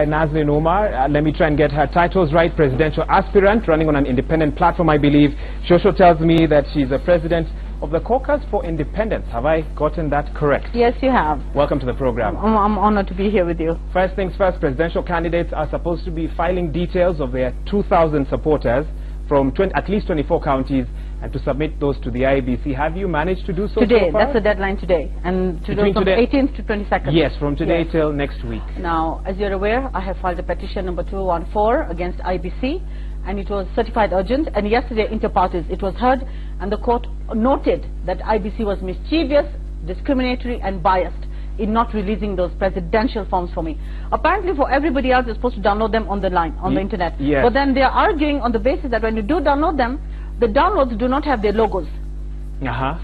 Nazlin Umar, let me try and get her titles right. Presidential aspirant, running on an independent platform, I believe. Shosho tells me that she's a president of the Caucus for Independence. Have I gotten that correct? Yes, you have. Welcome to the program. I'm honored to be here with you. First things first, presidential candidates are supposed to be filing details of their 2,000 supporters from at least 24 counties and to submit those to the IEBC. Have you managed to do so today? So far? That's the deadline today. And today from 18th to 22nd. Yes, from today till next week. Now, as you're aware, I have filed a petition number 214 against IEBC, and it was certified urgent. And yesterday, inter partes, it was heard, and the court noted that IEBC was mischievous, discriminatory, and biased in not releasing those presidential forms for me. Apparently, for everybody else, you're supposed to download them on the line, on the internet. Yes. But then they are arguing on the basis that when you do download them, the downloads do not have their logos.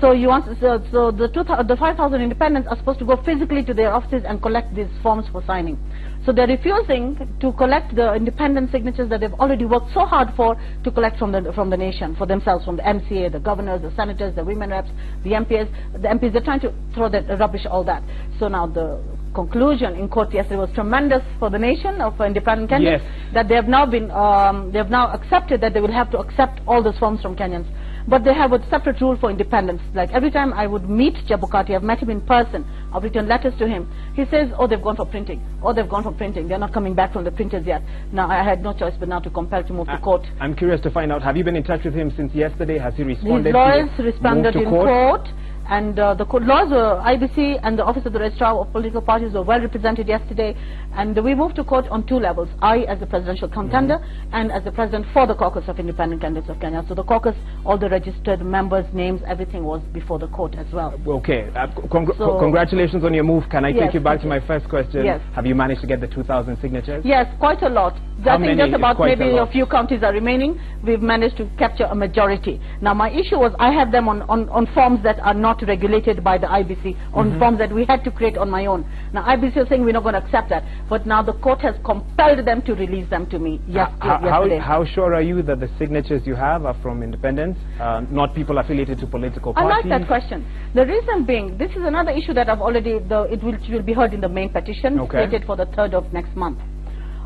So you want so the 5,000 independents are supposed to go physically to their offices and collect these forms for signing. So they're refusing to collect the independent signatures that they've already worked so hard for to collect from the nation, for themselves, from the MCA, the governors, the senators, the women reps, the MPs. They're trying to throw that rubbish, all that. So now the conclusion in court yesterday was tremendous for the nation of independent Kenyans. Yes. That they have now accepted that they will have to accept all those forms from Kenyans. But they have a separate rule for independence. Like every time I would meet Chebukati, I've met him in person, I've written letters to him. He says, oh, they've gone for printing. Oh, they've gone for printing. They're not coming back from the printers yet. Now, I had no choice but now to compel to move to court. I'm curious to find out, have you been in touch with him since yesterday? Has he responded? His lawyers responded in court. And the laws were IEBC and the Office of the Registrar of Political Parties were well represented yesterday. And we moved to court on two levels. I as the presidential contender and as the president for the Caucus of Independent Candidates of Kenya. So the caucus, all the registered members' names, everything was before the court as well. Okay. Congratulations on your move. Can I take you back to my first question? Yes. Have you managed to get the 2,000 signatures? Yes, quite a lot. I think just about maybe a few counties are remaining. We've managed to capture a majority. Now my issue was I have them on forms that are not regulated by the IEBC, on forms that we had to create on my own. Now IEBC is saying we're not going to accept that, but now the court has compelled them to release them to me yesterday. How sure are you that the signatures you have are from independents, not people affiliated to political parties? I like that question. The reason being, this is another issue that I've already, it will be heard in the main petition, stated for the 3rd of next month.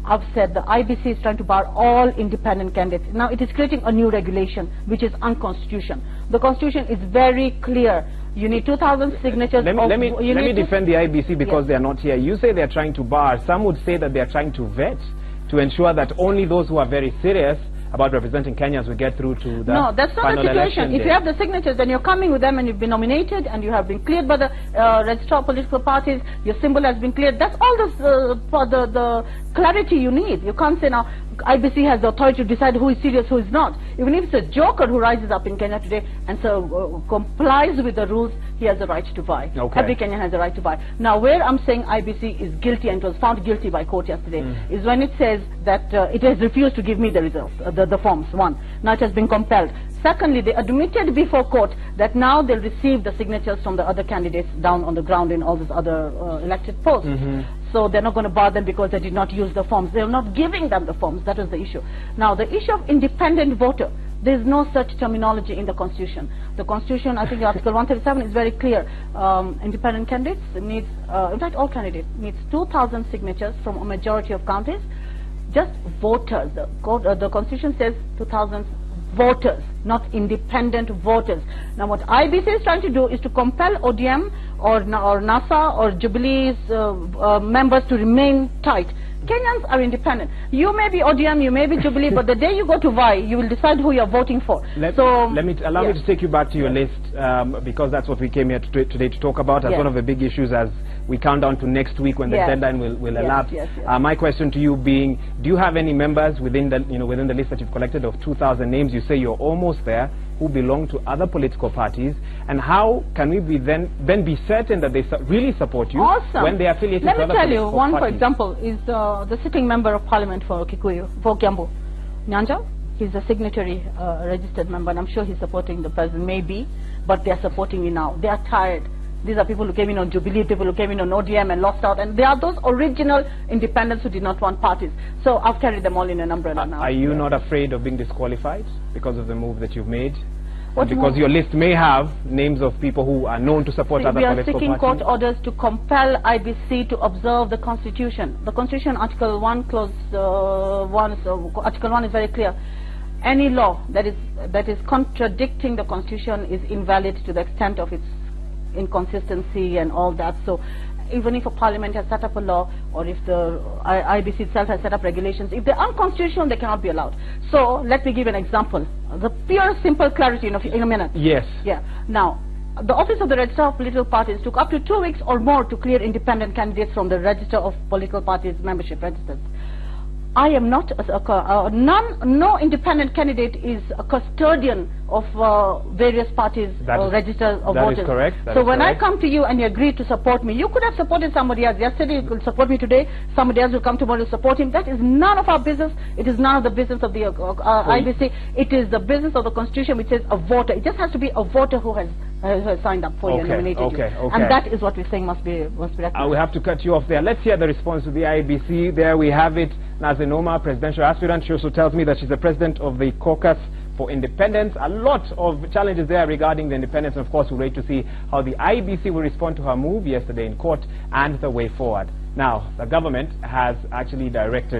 I've said the IEBC is trying to bar all independent candidates. Now it is creating a new regulation which is unconstitutional. The constitution is very clear. You need 2,000 signatures. Let me defend the IEBC because they are not here. You say they are trying to bar. Some would say that they are trying to vet to ensure that only those who are very serious about representing Kenyans will get through to the No, that's not the situation. If you have the signatures, then you're coming with them and you've been nominated and you have been cleared by the Registrar of Political Parties, your symbol has been cleared. That's all the clarity you need. You can't say now, IEBC has the authority to decide who is serious, who is not. Even if it's a joker who rises up in Kenya today and so complies with the rules, he has the right to buy. Every Kenyan has the right to buy. Now, where I'm saying IEBC is guilty and was found guilty by court yesterday is when it says that it has refused to give me the results, the forms, one. Now it has been compelled. Secondly, they admitted before court that now they'll receive the signatures from the other candidates down on the ground in all these other elected posts. So they're not going to bar them because they did not use the forms. They're not giving them the forms. That is the issue. Now, the issue of independent voter, there's no such terminology in the Constitution. The Constitution, I think Article 137 is very clear. Independent candidates needs, in fact, all candidates needs 2,000 signatures from a majority of counties. Just voters. The Constitution says 2,000 voters, not independent voters. Now what IEBC is trying to do is to compel ODM or NASA or Jubilee's members to remain tight. Kenyans are independent. You may be ODM, you may be Jubilee, but the day you go to vie, you will decide who you are voting for. Allow me to take you back to your list because that's what we came here today to talk about as one of the big issues as we count down to next week when the deadline will elapse. My question to you being, do you have any members within the list that you've collected of 2,000 names? You say you're almost there, who belong to other political parties, and how can we then be certain that they really support you when they are affiliated to other political parties? Let me tell you, one for example is the sitting member of parliament for Kikuyu, for Kiambu, Nyanja. He's a signatory registered member, and I'm sure he's supporting the president, maybe, but they're supporting me now. They are tired. These are people who came in on Jubilee, people who came in on ODM and lost out, and they are those original independents who did not want parties. So I've carried them all in an umbrella now. Are you not afraid of being disqualified because of the move that you've made? Because your list may have names of people who are known to support other political parties. We are seeking court orders to compel IBC to observe the Constitution. The Constitution, Article 1, Clause 1, Article 1 is very clear. Any law that is contradicting the Constitution is invalid to the extent of its inconsistency and all that. So even if a parliament has set up a law, or if the IEBC itself has set up regulations, if they're unconstitutional, they cannot be allowed. So let me give an example. The pure, simple clarity in a minute. Yes. Yeah. Now, the Office of the Register of Political Parties took up to 2 weeks or more to clear independent candidates from the Register of Political Parties membership registers. I am not no independent candidate is a custodian of various parties registers of voters. That is correct. So when I come to you and you agree to support me, you could have supported somebody else yesterday, you could support me today, somebody else will come tomorrow to support him. That is none of our business. It is none of the business of the IBC. It is the business of the Constitution, which says a voter. It just has to be a voter who has signed up for you and nominated you. And that is what we're saying must be recognized. We have to cut you off there. Let's hear the response to the IEBC. There we have it. Nazlin Umar, presidential aspirant. She also tells me that she's the president of the Caucus for Independence. A lot of challenges there regarding the independence. And of course, we'll wait to see how the IEBC will respond to her move yesterday in court and the way forward. Now, the government has actually directed